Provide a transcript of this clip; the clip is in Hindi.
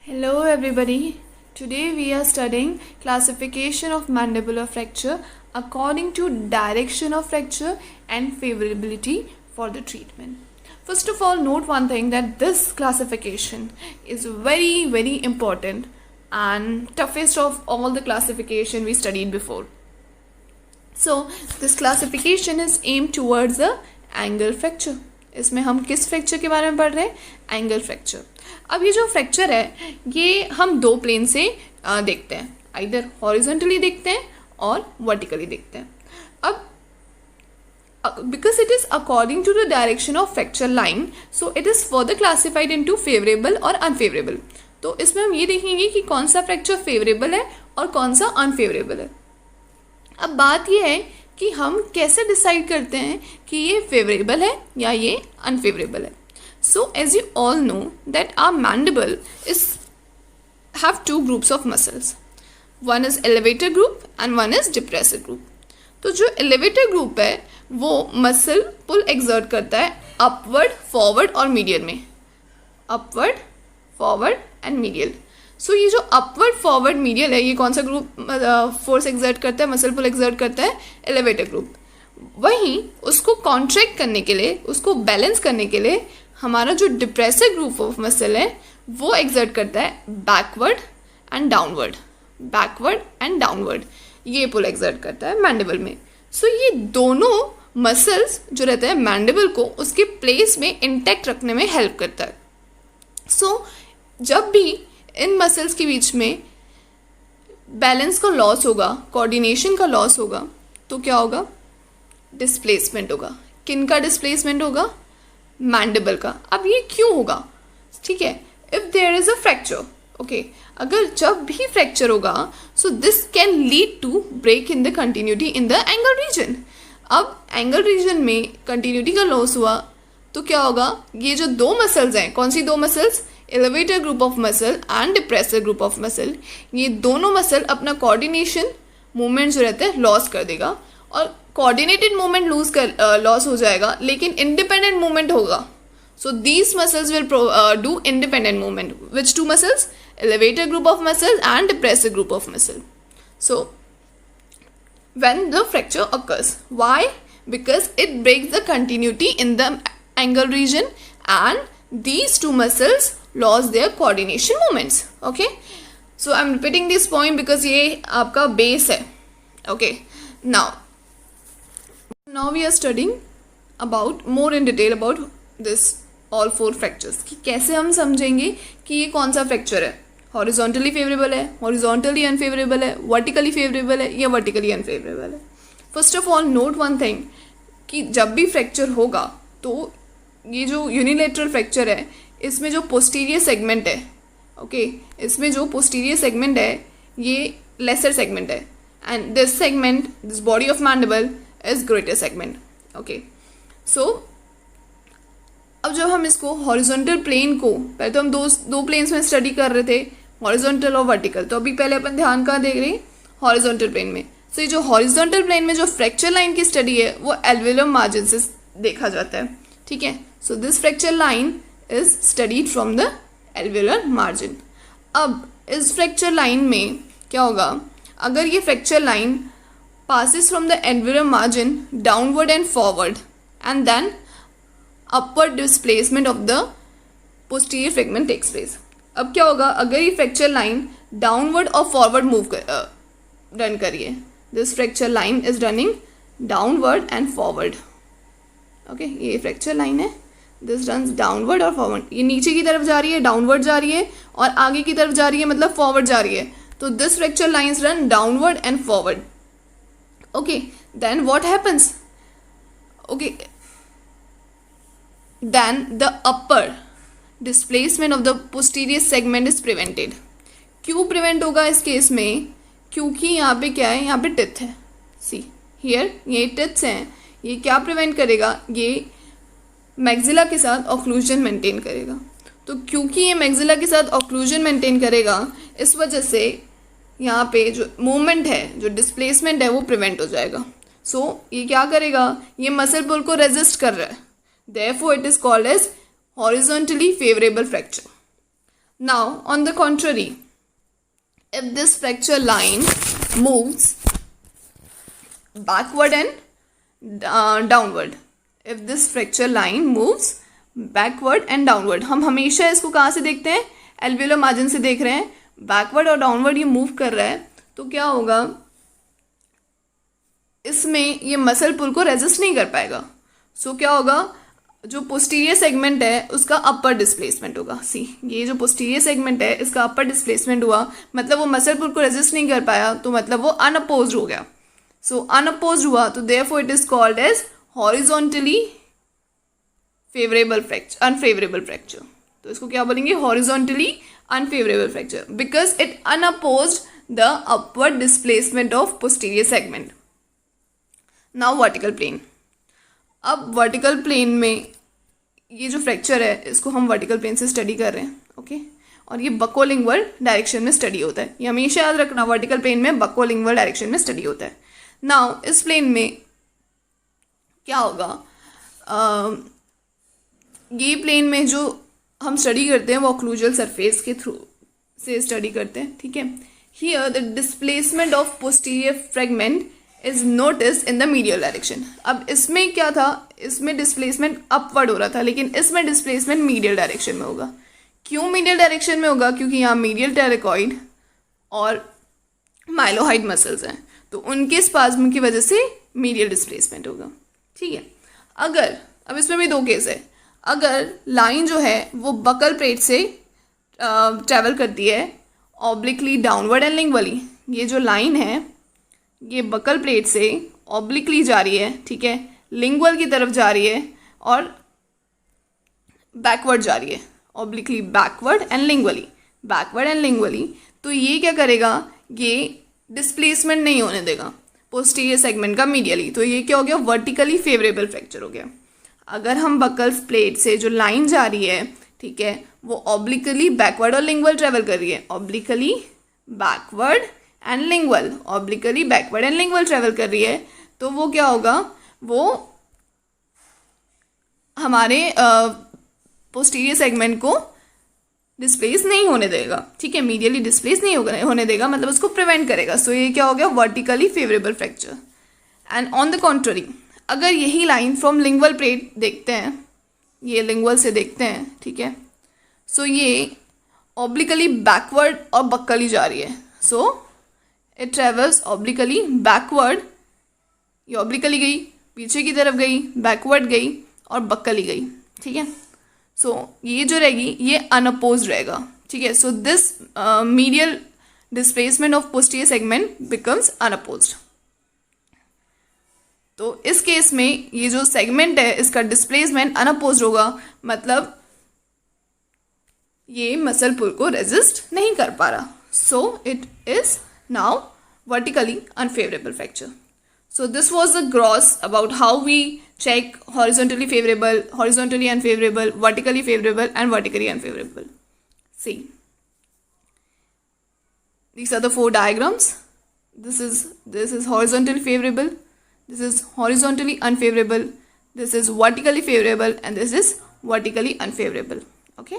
Hello everybody. Today we are studying classification of mandibular fracture according to direction of fracture and favorability for the treatment. First of all, note one thing, that this classification is very important and toughest of all the classification we studied before. So this classification is aimed towards the angle fracture. इसमें हम किस फ्रैक्चर के बारे में पढ़ रहे हैं? Angle fracture. अब ये जो फ्रैक्चर है ये हम दो प्लेन से देखते हैं, आइदर हॉरिजॉन्टली देखते हैं और वर्टिकली देखते हैं. अब because it is according to the direction of fracture line, so it is further classified into favorable और unfavorable. तो इसमें हम ये देखेंगे कि कौन सा फ्रैक्चर फेवरेबल है और कौन सा अनफेवरेबल है. अब बात ये है कि हम कैसे डिसाइड करते हैं कि ये फेवरेबल है या ये अनफेवरेबल है. So as you all know that our mandible have two groups of muscles. One is elevator group and one is depressor group. तो जो elevator group है वो मसल पुल एक्सर्ट करता है अपवर्ड, फॉरवर्ड और मीडियल में. Upward, forward and medial. So ये जो अपवर्ड, फॉरवर्ड, मीडियल है, ये कौन सा ग्रुप फोर्स एक्सर्ट करता है, मसल पुल एक्सर्ट करता है? Elevator group. वहीं उसको कॉन्ट्रैक्ट करने के लिए, उसको बैलेंस करने के लिए हमारा जो डिप्रेसर ग्रुप ऑफ मसल है वो एक्सर्ट करता है backward and downward. Backward and downward ये पुल एक्सर्ट करता है मैंडिबल में. सो ये दोनों मसल्स जो रहते हैं मैंडिबल को उसके प्लेस में इंटैक्ट रखने में हेल्प करता है. सो जब भी इन मसल्स के बीच में बैलेंस का लॉस होगा, कोऑर्डिनेशन का लॉस होगा, तो क्या होगा? डिस्प्लेसमेंट होगा. किन का डिस्प्लेसमेंट होगा? मैंडिबल का. अब ये क्यों होगा? ठीक है, if there is a fracture, okay, अगर जब भी फ्रैक्चर होगा so this can lead to break in the continuity in the angle region. अब एंगल रीजन में कंटिन्यूटी का लॉस हुआ तो क्या होगा? ये जो दो मसल्स हैं, कौन सी दो muscles? Elevator group of muscle and depressor group of muscle, ये दोनों मसल अपना कोऑर्डिनेशन मूवमेंट जो रहता है लॉस कर देगा. और कोऑर्डिनेटेड मूवमेंट लॉस हो जाएगा लेकिन इंडिपेंडेंट मूवमेंट होगा. So these muscles will do independent movement. Which two muscles? Elevator group of muscle and depressor group of muscle. So when the fracture occurs, why? Because it breaks the continuity in the angle region and these two muscles lost their coordination movements. Okay, so I'm repeating this point because ये आपका base है. Okay, now we are studying about more in detail about this all four fractures, कि कैसे हम समझेंगे कि ये कौन सा फ्रैक्चर है. हॉरिजॉन्टली फेवरेबल है, हॉरिजॉन्टली अनफेवरेबल है, वर्टिकली फेवरेबल है या वर्टिकली अनफेवरेबल है. First of all note one thing, कि जब भी फ्रैक्चर होगा तो ये जो यूनिलेटरल फ्रैक्चर है इसमें जो पोस्टीरियर सेगमेंट है, ओके, इसमें जो पोस्टीरियर सेगमेंट है ये लेसर सेगमेंट है and this segment, this body of mandible is greater segment. Okay, so अब जब हम इसको हॉरिजॉन्टल प्लेन को, पहले तो हम दो प्लेन्स में स्टडी कर रहे थे, हॉरिजॉन्टल और वर्टिकल, तो अभी पहले अपन ध्यान कहाँ देख रहे हैं? हॉरिजॉन्टल प्लेन में. सो ये जो हॉरिजॉन्टल प्लेन में जो फ्रैक्चर लाइन की स्टडी है वो एल्वेलम मार्जिन से देखा जाता है. ठीक है, so this fracture line is studied from the alveolar margin. अब इस फ्रैक्चर लाइन में क्या होगा? अगर ये fracture line passes from the alveolar margin downward and forward and then upward displacement of the posterior fragment takes place. अब क्या होगा? अगर ये फ्रैक्चर लाइन डाउनवर्ड और फॉरवर्ड मूव रन करिए, this fracture line is running downward and forward. Okay, ये फ्रैक्चर लाइन है, दिस रन्स डाउनवर्ड और फॉरवर्ड. ये नीचे की तरफ जा रही है, डाउनवर्ड जा रही है, और आगे की तरफ जा रही है मतलब फॉरवर्ड जा रही है. तो this fracture lines run downward and forward. Okay, then what happens? Okay, then the upper displacement of the posterior segment is prevented. क्यों प्रिवेंट होगा इस केस में? क्योंकि यहाँ पे क्या है? यहाँ पे टिथ है. सी हियर, ये टिथ्स हैं. ये क्या प्रिवेंट करेगा? ये मैक्सिला के साथ ऑक्लूजन मेंटेन करेगा. तो क्योंकि ये मैक्सिला के साथ ऑक्लूजन मेंटेन करेगा, इस वजह से यहाँ पे जो मूवमेंट है, जो डिस्प्लेसमेंट है वो प्रिवेंट हो जाएगा. सो ये क्या करेगा? ये मसल पुल को रेजिस्ट कर रहा है. Therefore it is called as horizontally favourable fracture. Now, on the contrary, if this fracture line moves backward and downward, if this fracture line moves backward and downward, हम हमेशा इसको कहाँ से देखते हैं, एल्वियोलर मार्जिन से देख रहे हैं, बैकवर्ड और डाउनवर्ड ये मूव कर रहा है, तो क्या होगा, इसमें ये मसल पुल को रेजिस्ट नहीं कर पाएगा. सो क्या होगा, जो पोस्टीरियर सेगमेंट है उसका अपर डिस्प्लेसमेंट होगा. सी, ये जो पोस्टीरियर सेगमेंट है इसका अपर डिस्प्लेसमेंट हुआ, मतलब वो मसल पुल को रेजिस्ट नहीं कर पाया, तो मतलब वो अनअपोज्ड हो गया. सो अनअपोज्ड हुआ, तो therefore it is called as horizontally unfavourable fracture. तो इसको क्या बोलेंगे, horizontally unfavourable fracture, because it unopposed the upward displacement of posterior segment. Now vertical plane. अब वर्टिकल प्लेन में ये जो फ्रैक्चर है इसको हम वर्टिकल प्लेन से स्टडी कर रहे हैं. ओके, और ये बकोलिंगुअल डायरेक्शन में स्टडी होता है. ये हमेशा याद रखना, वर्टिकल प्लेन में बकोलिंगुअल डायरेक्शन में स्टडी होता है. नाउ इस प्लेन में क्या होगा, ये प्लेन में जो हम स्टडी करते हैं वो ऑक्लूजल सरफेस के थ्रू से स्टडी करते हैं. ठीक है, here the displacement of posterior fragment is notice in the medial direction. अब इसमें क्या था, इसमें डिस्प्लेसमेंट अपवर्ड हो रहा था, लेकिन इसमें डिस्प्लेसमेंट मीडियल डायरेक्शन में होगा. क्यों मीडियल डायरेक्शन में होगा, क्योंकि यहाँ मीडियल टेरिकॉइड और माइलोहाइड मसल्स हैं, तो उनके स्पाज्म की वजह से मीडियल डिस्प्लेसमेंट होगा. ठीक है, अगर अब इसमें भी दो केस है, अगर लाइन जो है वो बकल प्लेट से ट्रैवल करती है ऑब्लिकली डाउनवर्ड एंड लिंगुअली, ये जो लाइन है ये बकल प्लेट से ऑब्लिकली जा रही है, ठीक है, लिंगुअल की तरफ जा रही है और बैकवर्ड जा रही है, ऑब्लिकली बैकवर्ड एंड लिंगुअली, तो ये क्या करेगा, ये डिस्प्लेसमेंट नहीं होने देगा पोस्टीरियर सेगमेंट का मीडियली. तो ये क्या हो गया, वर्टिकली फेवरेबल फ्रैक्चर हो गया. अगर हम बकल प्लेट से जो लाइन जा रही है, ठीक है, वो ऑब्लिकली बैकवर्ड और लिंगुअल ट्रेवल कर रही है, obliquely backward and lingual travel कर रही है, तो वो क्या होगा, वो हमारे पोस्टीरियर सेगमेंट को डिस्प्लेस नहीं होने देगा. ठीक है, मीडियली डिस्प्लेस नहीं होने देगा, मतलब उसको प्रिवेंट करेगा. सो ये क्या हो गया, vertically favourable fracture. And on the contrary, अगर यही लाइन फ्रॉम लिंगुअल प्लेट देखते हैं, ये लिंगुअल से देखते हैं, ठीक है, सो ये ऑब्लिकली बैकवर्ड और बक्कली जा रही है. So it travels obliquely backward, ये ऑब्लिकली गई, पीछे की तरफ गई, बैकवर्ड गई और बक्कली गई. ठीक है, सो ये जो रहेगी ये अनअपोज्ड रहेगा. ठीक है, so this medial displacement of posterior segment becomes unopposed. तो इस केस में ये जो सेगमेंट है इसका डिस्प्लेसमेंट अनअपोज्ड होगा, मतलब ये मसल पुल को रेजिस्ट नहीं कर पा रहा. So it is now vertically unfavorable fracture. So this was the gross about how we check horizontally favorable, horizontally unfavorable, vertically favorable and vertically unfavorable. See, these are the 4 diagrams. This is horizontally favorable, this is horizontally unfavorable, this is vertically favorable and this is vertically unfavorable. Okay.